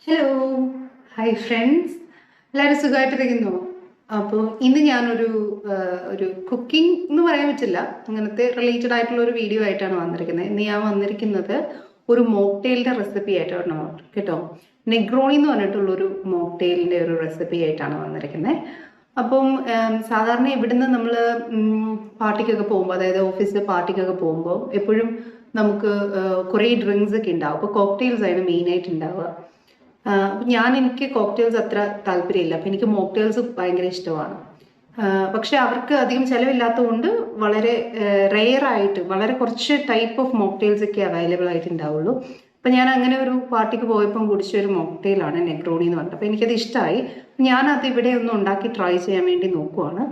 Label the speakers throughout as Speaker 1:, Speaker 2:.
Speaker 1: Hello hi friends, എല്ലാവരും സുഖമായിട്ടിരിക്കുന്നു. അപ്പോൾ ഇന്ന് ഞാനൊരു ഒരു കുക്കിംഗ് എന്ന് പറയാൻ പറ്റില്ല, അങ്ങനത്തെ റിലേറ്റഡ് ആയിട്ടുള്ള ഒരു വീഡിയോ ആയിട്ടാണ് വന്നിരിക്കുന്നത്. ഇന്ന് ഞാൻ വന്നിരിക്കുന്നത് ഒരു മോക്ടെയിലിൻ്റെ റെസിപ്പി ആയിട്ടാണ് കേട്ടോ. നെഗ്രോണി എന്ന് പറഞ്ഞിട്ടുള്ളൊരു മോക്ടെയിലിൻ്റെ ഒരു റെസിപ്പി ആയിട്ടാണ് വന്നിരിക്കുന്നത്. അപ്പം സാധാരണ ഇവിടുന്ന് നമ്മൾ പാർട്ടിക്കൊക്കെ പോകുമ്പോൾ, അതായത് ഓഫീസിൽ പാർട്ടിക്കൊക്കെ പോകുമ്പോൾ എപ്പോഴും നമുക്ക് കുറേ ഡ്രിങ്ക്സ് ഒക്കെ ഉണ്ടാവും. അപ്പോൾ കോക്ടെയിൽസ് ആണ് മെയിനായിട്ട് ഉണ്ടാവുക. എനിക്ക് കോക്ടെയിൽസ് അത്ര താല്പര്യമില്ല. അപ്പം എനിക്ക് മോക്ടെയിൽസ് ഭയങ്കര ഇഷ്ടമാണ്. പക്ഷെ അവർക്ക് അധികം ചിലവില്ലാത്തതുകൊണ്ട് വളരെ റെയറായിട്ട് വളരെ കുറച്ച് ടൈപ്പ് ഓഫ് മോക്ടെയിൽസ് ഒക്കെ അവൈലബിൾ ആയിട്ട് ഉണ്ടാവുള്ളൂ. അപ്പം ഞാൻ അങ്ങനെ ഒരു പാർട്ടിക്ക് പോയപ്പം കുടിച്ച ഒരു മോക്ടെയിലാണ് നെഗ്രോണി എന്ന് പറഞ്ഞത്. അപ്പം എനിക്കത് ഇഷ്ടമായി. ഞാനത് ഇവിടെ ഒന്ന് ഉണ്ടാക്കി ട്രൈ ചെയ്യാൻ വേണ്ടി നോക്കുവാണ്.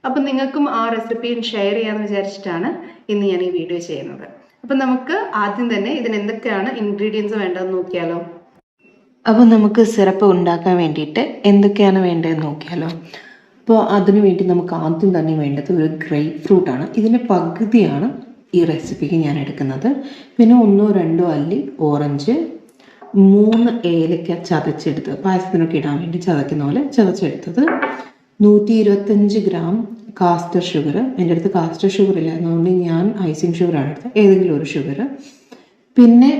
Speaker 1: അപ്പം നിങ്ങൾക്കും ആ റെസിപ്പി ഷെയർ ചെയ്യാമെന്ന് വിചാരിച്ചിട്ടാണ് ഇന്ന് ഞാൻ ഈ വീഡിയോ ചെയ്യുന്നത്. അപ്പം നമുക്ക് ആദ്യം തന്നെ ഇതിന് എന്തൊക്കെയാണ് ഇൻഗ്രീഡിയൻസ് വേണ്ടതെന്ന് നോക്കിയാലോ. അപ്പോൾ നമുക്ക് സിറപ്പ് ഉണ്ടാക്കാൻ വേണ്ടിയിട്ട് എന്തൊക്കെയാണ് വേണ്ടതെന്ന് നോക്കിയാലോ. അപ്പോൾ അതിനു വേണ്ടി നമുക്ക് ആദ്യം തന്നെ വേണ്ടത് ഒരു ഗ്രേപ്പ് ഫ്രൂട്ടാണ്. ഇതിൻ്റെ പകുതിയാണ് ഈ റെസിപ്പിക്ക് ഞാൻ എടുക്കുന്നത്. പിന്നെ 1-2 അല്ലി ഓറഞ്ച്, 3 ഏലക്ക ചതച്ചെടുത്തത്, പായസത്തിനൊക്കെ ഇടാൻ വേണ്ടി ചതയ്ക്കുന്ന പോലെ ചതച്ചെടുത്തത്, 125 ഗ്രാം കാസ്റ്റർ ഷുഗർ. എൻ്റെ അടുത്ത് കാസ്റ്റർ ഷുഗർ ഇല്ല, അതുകൊണ്ട് ഞാൻ ഐസിങ് ഷുഗറാണ് എടുത്തത്, ഏതെങ്കിലും ഒരു ഷുഗർ. പിന്നെ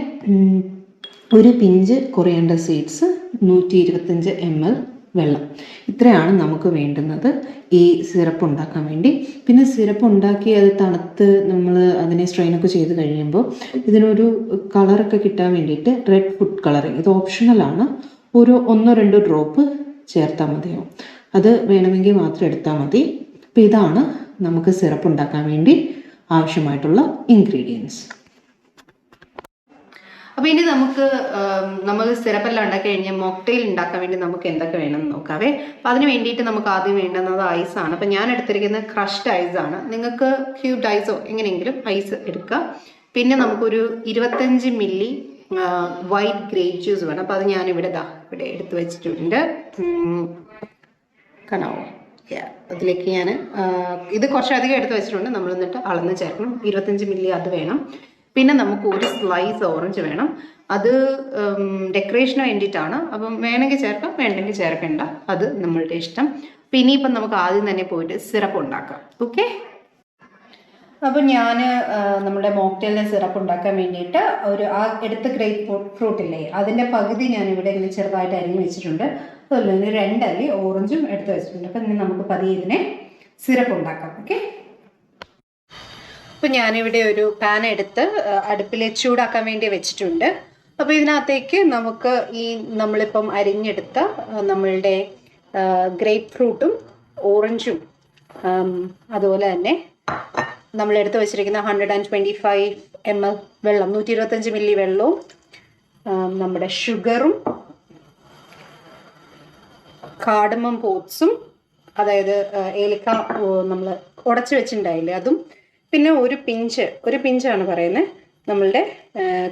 Speaker 1: ഒരു പിഞ്ച് കൊറിയാണ്ടർ സീഡ്സ്, 125 ml വെള്ളം. ഇത്രയാണ് നമുക്ക് വേണ്ടുന്നത് ഈ സിറപ്പ് ഉണ്ടാക്കാൻ വേണ്ടി. പിന്നെ സിറപ്പ് ഉണ്ടാക്കി അത് തണുത്ത് നമ്മൾ അതിനെ സ്ട്രെയിനൊക്കെ ചെയ്ത് കഴിയുമ്പോൾ ഇതിനൊരു കളറൊക്കെ കിട്ടാൻ വേണ്ടിയിട്ട് റെഡ് ഫുഡ് കളറിങ്, ഇത് ഓപ്ഷണലാണ്, ഒരു 1-2 ഡ്രോപ്പ് ചേർത്താൽ മതിയാവും. അത് വേണമെങ്കിൽ മാത്രം എടുത്താൽ മതി. അപ്പോൾ ഇതാണ് നമുക്ക് സിറപ്പ് ഉണ്ടാക്കാൻ വേണ്ടി ആവശ്യമായിട്ടുള്ള ഇൻഗ്രീഡിയൻസ്. അപ്പോൾ ഇനി നമ്മൾ സിറപ്പെല്ലാം ഉണ്ടാക്കി കഴിഞ്ഞാൽ മോക്ടെയിൽ ഉണ്ടാക്കാൻ വേണ്ടി നമുക്ക് എന്തൊക്കെ വേണമെന്ന് നോക്കാവേ. അപ്പോൾ അതിന് വേണ്ടിയിട്ട് നമുക്ക് ആദ്യം വേണ്ടുന്നത് ഐസാണ്. അപ്പോൾ ഞാൻ എടുത്തിരിക്കുന്നത് ക്രഷ്ഡ് ഐസാണ്. നിങ്ങൾക്ക് ക്യൂബ്ഡ് ഐസോ എങ്ങനെയെങ്കിലും ഐസ് എടുക്കുക. പിന്നെ നമുക്കൊരു 25 മില്ലി വൈറ്റ് ഗ്രേപ്പ് ജ്യൂസ് വേണം. അപ്പോൾ അത് ഞാനിവിടെ ഇവിടെ എടുത്ത് വെച്ചിട്ടുണ്ട്. കാണാവോ? അതിലേക്ക് ഞാൻ ഇത് കുറച്ചധികം എടുത്ത് വെച്ചിട്ടുണ്ട്. നമ്മൾ എന്നിട്ട് അളന്ന് ചേർക്കണം. 25 മില്ലി അത് വേണം. പിന്നെ നമുക്ക് ഒരു സ്ലൈസ് ഓറഞ്ച് വേണം. അത് ഡെക്കറേഷന് വേണ്ടിയിട്ടാണ്. അപ്പം വേണമെങ്കിൽ ചേർക്കാം, വേണ്ടെങ്കിൽ ചേർക്കേണ്ട, അത് നമ്മളുടെ ഇഷ്ടം. പിന്നെ ഇനിയിപ്പം നമുക്ക് ആദ്യം തന്നെ പോയിട്ട് സിറപ്പ് ഉണ്ടാക്കാം. ഓക്കെ, അപ്പം ഞാൻ നമ്മുടെ മോക്ടെയിലിൻ്റെ സിറപ്പ് ഉണ്ടാക്കാൻ വേണ്ടിയിട്ട് എടുത്ത ഗ്രേപ്പ് ഫ്രൂട്ടില്ലേ, അതിൻ്റെ പകുതി ഞാനിവിടെ ഇങ്ങനെ ചെറുതായിട്ട് അരിഞ്ഞ് വെച്ചിട്ടുണ്ട്. അതുപോലെ 2 അല്ലി ഓറഞ്ചും എടുത്ത് വെച്ചിട്ടുണ്ട്. അപ്പം ഇനി നമുക്ക് പതിയെ ഇതിനെ സിറപ്പ് ഉണ്ടാക്കാം. ഓക്കെ, അപ്പോൾ ഞാനിവിടെ ഒരു പാൻ എടുത്ത് അടുപ്പിൽ ചൂടാക്കാൻ വേണ്ടി വെച്ചിട്ടുണ്ട്. അപ്പോൾ ഇതിനകത്തേക്ക് നമുക്ക് നമ്മളിപ്പം അരിഞ്ഞെടുത്ത നമ്മളുടെ ഗ്രേപ്പ് ഫ്രൂട്ടും ഓറഞ്ചും, അതുപോലെ തന്നെ നമ്മളെടുത്ത് വെച്ചിരിക്കുന്ന 125 ml വെള്ളം, 125 മില്ലി വെള്ളവും, നമ്മുടെ ഷുഗറും, കാർഡമം പോട്ട്സും, അതായത് ഏലക്ക നമ്മൾ ഉടച്ച് വെച്ചിട്ടുണ്ടായില്ലേ അതും, പിന്നെ ഒരു പിഞ്ചാണ് പറയുന്നത്, നമ്മളുടെ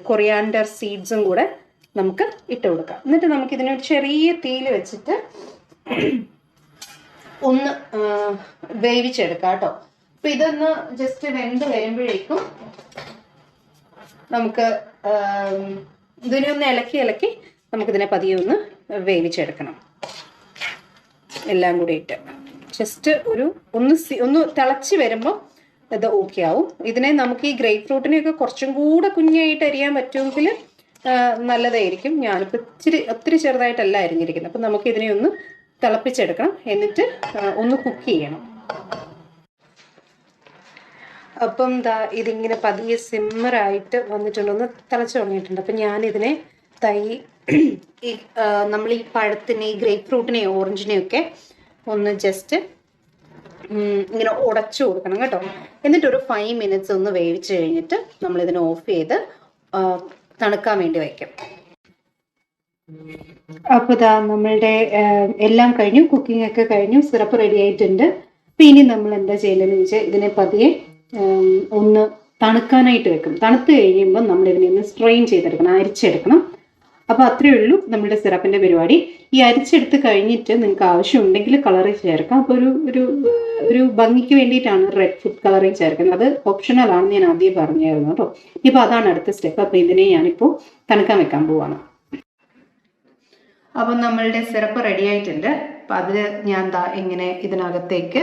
Speaker 1: കൊറിയാണ്ടർ സീഡ്സും കൂടെ നമുക്ക് ഇട്ട് കൊടുക്കാം. എന്നിട്ട് നമുക്കിതിനെ ഒരു ചെറിയ തീയിൽ വെച്ചിട്ട് ഒന്ന് വേവിച്ചെടുക്കാം കേട്ടോ. അപ്പം ഇതൊന്ന് ജസ്റ്റ് വെന്ത് വരുമ്പോഴേക്കും നമുക്ക് ഇതിനെ ഒന്ന് ഇളക്കി നമുക്കിതിനെ പതിയെ ഒന്ന് വേവിച്ചെടുക്കണം. എല്ലാം കൂടി ഇട്ട് ജസ്റ്റ് ഒന്ന് തിളച്ച് വരുമ്പോൾ ഇത് ഓക്കെ ആവും. ഇതിനെ നമുക്ക് ഈ ഗ്രേപ്പ് ഫ്രൂട്ടിനെയൊക്കെ കുറച്ചും കൂടെ കുഞ്ഞായിട്ട് അരിയാൻ പറ്റുമെങ്കിൽ നല്ലതായിരിക്കും. ഞാനിപ്പോൾ ഒത്തിരി ചെറുതായിട്ടല്ല അരിഞ്ഞിരിക്കുന്നത്. അപ്പം നമുക്ക് ഇതിനെ ഒന്ന് തിളപ്പിച്ചെടുക്കണം, എന്നിട്ട് ഒന്ന് കുക്ക് ചെയ്യണം. അപ്പം ഇതിങ്ങനെ പതിയെ സിമ്മറായിട്ട് വന്നിട്ടുണ്ട്, ഒന്ന് തിളച്ച് തുടങ്ങിയിട്ടുണ്ട്. അപ്പം ഞാനിതിനെ നമ്മൾ ഈ പഴത്തിനെ, ഈ ഗ്രേപ്പ് ഫ്രൂട്ടിനെയും ഓറഞ്ചിനെയൊക്കെ ഒന്ന് ജസ്റ്റ് ഇങ്ങനെ ഉടച്ചു കൊടുക്കണം കേട്ടോ. എന്നിട്ടൊരു 5 മിനിറ്റ്സ് ഒന്ന് വേവിച്ച് കഴിഞ്ഞിട്ട് നമ്മളിതിനെ ഓഫ് ചെയ്ത് തണുക്കാൻ വേണ്ടി വയ്ക്കും. അപ്പോൾ നമ്മളുടെ എല്ലാം കഴിഞ്ഞു, കുക്കിംഗ് ഒക്കെ കഴിഞ്ഞു, സിറപ്പ് റെഡി ആയിട്ടുണ്ട്. അപ്പം ഇനി നമ്മൾ എന്താ ചെയ്യേണ്ടതെന്ന് വെച്ചാൽ ഇതിനെ പതിയെ ഒന്ന് തണുക്കാനായിട്ട് വെക്കും. തണുത്ത് കഴിയുമ്പോൾ നമ്മളിതിനെ ഒന്ന് സ്ട്രെയിൻ ചെയ്തെടുക്കണം, അരിച്ചെടുക്കണം. അപ്പോൾ അത്രയേ ഉള്ളൂ നമ്മുടെ സിറപ്പിൻ്റെ പരിപാടി. ഈ അരിച്ചെടുത്ത് കഴിഞ്ഞിട്ട് നിങ്ങൾക്ക് ആവശ്യമുണ്ടെങ്കിൽ കളർ ചേർക്കാം. അപ്പോൾ ഒരു ഭംഗിക്ക് വേണ്ടിയിട്ടാണ് റെഡ് ഫുഡ് കളറിങ് ചേർക്കുന്നത്. അത് ഓപ്ഷണലാണെന്ന് ഞാൻ ആദ്യം പറഞ്ഞായിരുന്നു കേട്ടോ. ഇപ്പോൾ അതാണ് അടുത്ത സ്റ്റെപ്പ്. അപ്പോൾ ഇതിനെ ഞാനിപ്പോൾ തണുക്കാൻ വെക്കാൻ പോവാണ്. അപ്പം നമ്മളുടെ സിറപ്പ് റെഡി ആയിട്ടുണ്ട്. അപ്പം അതിൽ ഞാൻ ഇങ്ങനെ ഇതിനകത്തേക്ക്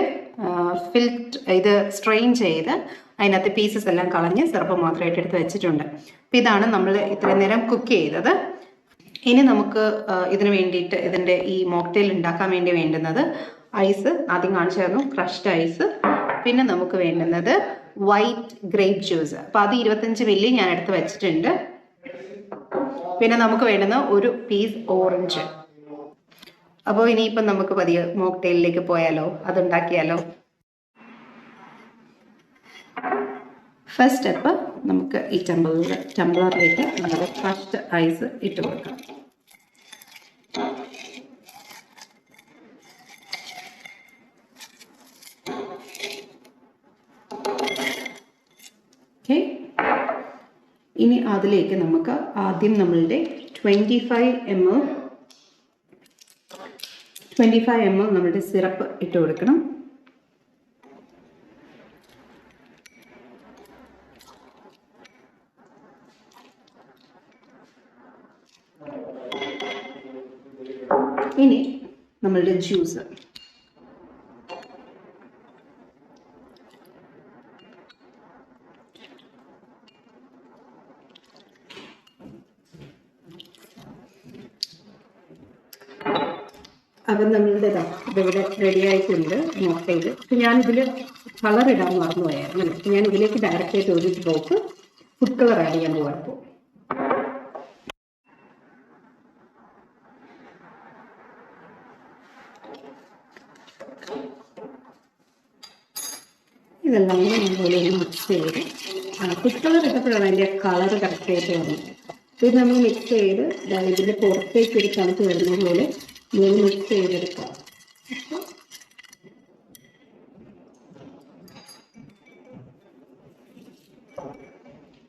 Speaker 1: സ്ട്രെയിൻ ചെയ്ത് അതിനകത്ത് പീസസ് എല്ലാം കളഞ്ഞ് സിറപ്പ് മാത്രമായിട്ട് എടുത്ത് വെച്ചിട്ടുണ്ട്. അപ്പം ഇതാണ് നമ്മൾ ഇത്രയും നേരം കുക്ക് ചെയ്തത്. ഇനി നമുക്ക് ഇതിന് വേണ്ടിയിട്ട് ഇതിൻ്റെ ഈ മോക്ടെയിൽ ഉണ്ടാക്കാൻ വേണ്ടി വേണ്ടുന്നത് ഐസ്, ആദ്യം കാണിച്ചായിരുന്നു ക്രഷ്ഡ് ഐസ്. പിന്നെ നമുക്ക് വേണ്ടുന്നത് വൈറ്റ് ഗ്രേപ്പ് ജ്യൂസ്. അപ്പം അത് 25 മില്ലി ഞാൻ എടുത്ത് വെച്ചിട്ടുണ്ട്. പിന്നെ നമുക്ക് വേണ്ടുന്ന ഒരു പീസ് ഓറഞ്ച്. അപ്പോൾ ഇനിയിപ്പം നമുക്ക് പതിയെ മോക്ടെയിലിലേക്ക് പോയാലോ, അതുണ്ടാക്കിയാലോ. ഫസ്റ്റ് സ്റ്റെപ്പ്, നമുക്ക് ഈ ടംബ്ലറിലേക്ക് നമ്മുടെ ഫസ്റ്റ് ഐസ് ഇട്ട് കൊടുക്കാം. ഓക്കെ, ഇനി അതിലേക്ക് നമുക്ക് ആദ്യം നമ്മളുടെ 25 ml നമ്മളുടെ സിറപ്പ് ഇട്ട് കൊടുക്കണം. ഇനി നമ്മളുടെ ജ്യൂസ് അപ്പം നമ്മളുടെ ഇതിവിടെ റെഡി ആയിട്ടുണ്ട് മോക്ടെയിൽ. അപ്പം ഞാനിതിൽ കളർ ഇടാൻ മറന്നുപോയായിരുന്നു. അപ്പം ഞാൻ ഇതിലേക്ക് ഡയറക്റ്റായിട്ട് ഒരു ഡ്രോപ്പ് ഫുഡ് കളർ ആഡ് ചെയ്യാൻ പോകാം. ഇതെല്ലാം കൂടെ നല്ലപോലെ മിക്സ് ചെയ്ത് ഫുഡ് കളർ ഇട്ടപ്പോഴാണ് അതിൻ്റെ കളർ കറക്റ്റായിട്ട് വരുന്നത്. ഇത് നമ്മൾ മിക്സ് ചെയ്ത് ഇതിൻ്റെ പുറത്തേക്ക് ഒരു തണുപ്പ് വരുന്ന പോലെ മിക്സ് ചെയ്തെടുക്കാം.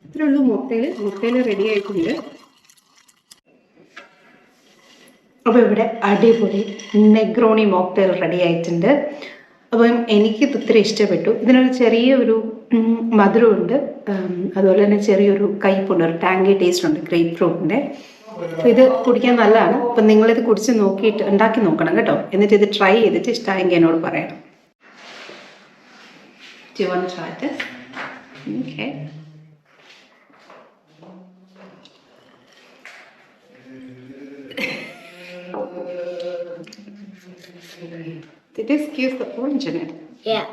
Speaker 1: ഇത്രേ ഉള്ളൂ മോക്ടെയിൽ റെഡി ആയിട്ടുണ്ട്. അപ്പോൾ ഇവിടെ അടിപൊളി നെഗ്രോണി മോക്ടെയിൽ റെഡി ആയിട്ടുണ്ട്. അപ്പം എനിക്ക് ഒത്തിരി ഇഷ്ടപ്പെട്ടു. ഇതിനൊരു ചെറിയൊരു മധുരമുണ്ട്, അതുപോലെ തന്നെ ചെറിയൊരു കയ്പുണ്ട്, ഒരു ടാങ്കി ടേസ്റ്റ് ഉണ്ട് ഗ്രേപ്പ് ഫ്രൂട്ടിൻ്റെ. അപ്പോൾ ഇത് കുടിക്കാൻ നല്ലതാണ്. അപ്പം നിങ്ങളിത് കുടിച്ച് നോക്കിയിട്ട് ഉണ്ടാക്കി നോക്കണം കേട്ടോ. എന്നിട്ട് ഇത് ട്രൈ ചെയ്തിട്ട് ഇഷ്ടമായെങ്കിൽ എന്നോട് പറയണം. Do you want to try this? Okay. Did this give the orange in it?
Speaker 2: Yeah.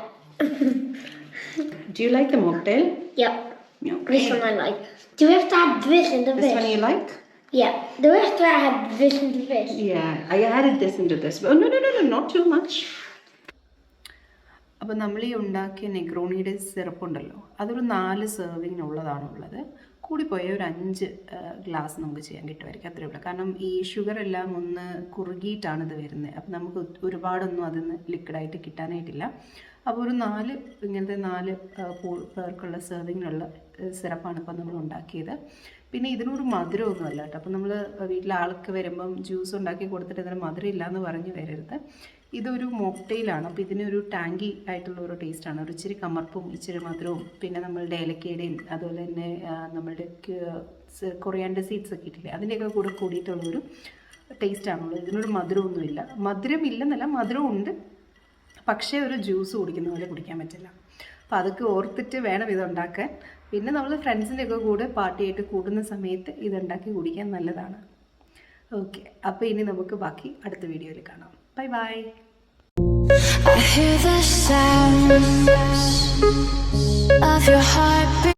Speaker 1: Do you like the mocktail?
Speaker 2: Yeah.
Speaker 1: Okay.
Speaker 2: This one I like. Do we have to add this into this?
Speaker 1: This one you like?
Speaker 2: Yeah. Do we have to add this into this?
Speaker 1: Yeah, I added this into this. Oh, no, not too much. അപ്പോൾ നമ്മൾ ഈ ഉണ്ടാക്കിയ നെഗ്രോണിയുടെ syrup ഉണ്ടല്ലോ, അതൊരു 4 സെർവിങ്ങിനുള്ളതാണുള്ളത്. കൂടിപ്പോയ ഒരു 5 glass നമുക്ക് ചെയ്യാൻ കിട്ടുമായിരിക്കും, അത്രയേ ഉള്ളൂ. കാരണം ഈ ഷുഗർ എല്ലാം ഒന്ന് കുറുകിയിട്ടാണ് ഇത് വരുന്നത്. അപ്പോൾ നമുക്ക് ഒരുപാടൊന്നും അതിന് ലിക്വിഡായിട്ട് കിട്ടാനായിട്ടില്ല. അപ്പോൾ ഒരു 4 ഇങ്ങനത്തെ 4 പേർക്കുള്ള സെർവിങ്ങിനുള്ള സിറപ്പാണ് ഇപ്പോൾ നമ്മൾ ഉണ്ടാക്കിയത്. പിന്നെ ഇതിനൊരു മധുരമൊന്നുമല്ല കേട്ടോ. അപ്പോൾ നമ്മൾ വീട്ടിൽ ആൾക്ക് വരുമ്പം ജ്യൂസ് ഉണ്ടാക്കി കൊടുത്തിട്ട് ഇതിന് മധുരം ഇല്ലയെന്ന് പറഞ്ഞ് വരരുത്. ഇതൊരു മോക്ടെയിലാണ്. അപ്പോൾ ഇതിനൊരു ടാങ്കി ആയിട്ടുള്ള ഒരു ടേസ്റ്റാണ്. ഒരു ഇച്ചിരി കമർപ്പും ഇച്ചിരി മധുരവും പിന്നെ നമ്മളുടെ ഏലക്കയുടെയും അതുപോലെ തന്നെ നമ്മളുടെ കൊറിയാൻഡർ സീഡ്സ് ഒക്കെ ഇട്ടില്ലേ, അതിൻ്റെയൊക്കെ കൂടെ കൂടിയിട്ടുള്ളൊരു ടേസ്റ്റാണുള്ളത്. ഇതിനൊരു മധുരമൊന്നുമില്ല. മധുരം ഇല്ലെന്നല്ല, മധുരമുണ്ട്, പക്ഷേ ഒരു ജ്യൂസ് കുടിക്കുന്ന പോലെ കുടിക്കാൻ പറ്റില്ല. അപ്പോൾ അതൊക്കെ ഓർത്തിട്ട് വേണം ഇതുണ്ടാക്കാൻ. പിന്നെ നമ്മൾ ഫ്രണ്ട്സിൻ്റെയൊക്കെ കൂടെ പാർട്ടിയായിട്ട് കൂടുന്ന സമയത്ത് ഇതുണ്ടാക്കി കുടിക്കാൻ നല്ലതാണ്. ഓക്കെ, അപ്പോൾ ഇനി നമുക്ക് ബാക്കി അടുത്ത വീഡിയോയിൽ കാണാം. Bye bye. I hear the sounds of your heart.